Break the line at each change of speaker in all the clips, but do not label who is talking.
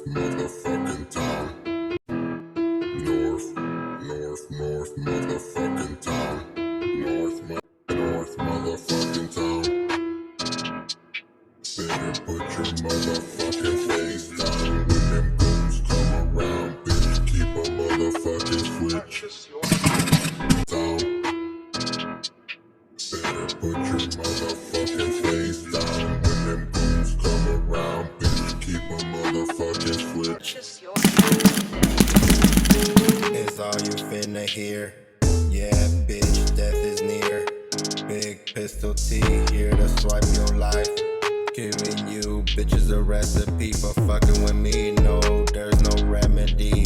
motherfucking town. North motherfucking town. North motherfucking town. Better put your motherfucking face down when them goons come around, bitch. Keep a motherfucking switch down. Better put your motherfucking face down when them goons come around, bitch. Keep a motherfucking switch.
Is all you finna hear? Yeah, bitch, death is near. Big Pistol.T here to swipe your life. Giving you bitches a recipe for fucking with me. No, there's no remedy.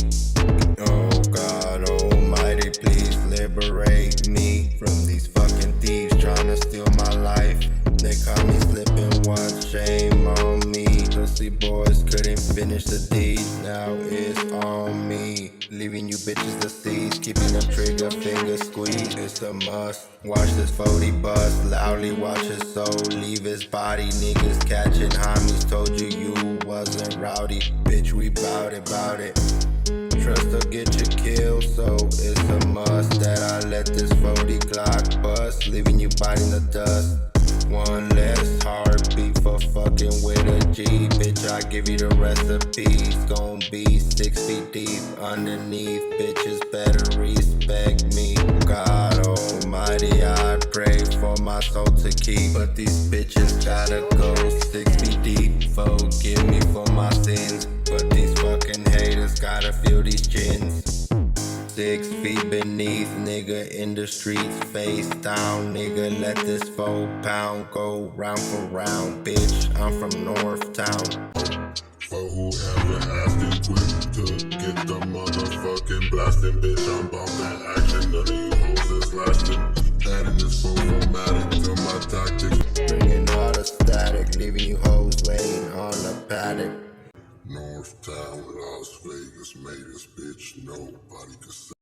Oh God almighty, please liberate me from these fucking thieves trying to steal my life. They caught me slipping once, shame on me. Pussy boys couldn't finish the deed, now it's on me. Leaving you bitches deceased, keeping them trigger finger squeezed. It's a must. Watch this 40 bust, loudly watch his soul leave his body. Niggas catching homies, told you you wasn't rowdy. Bitch, we bout it. Trust will get you killed, so it's a must that I let this 40 Glock bust, leaving you biting the dust. One less heartbeat for fucking with a G. Bitch, I give you the recipes. Gon' be 6 feet deep underneath. Bitches better respect me. God almighty, I pray for my soul to keep. But these bitches gotta go 6 feet deep. Forgive me for my sins, but these fucking haters gotta feel these chins. 6 feet beneath, nigga in the streets, face down, nigga. Let this 4 pound go round for round, bitch. I'm from North Town.
For whoever asking quick to get the motherfucking blasting, bitch. I'm about that action. None of you hoes is lasting. Adding this formatic to my tactics.
Bringing all the static, leaving you hoes laying on the paddock.
North Town, Las Vegas made this bitch. Nobody could say.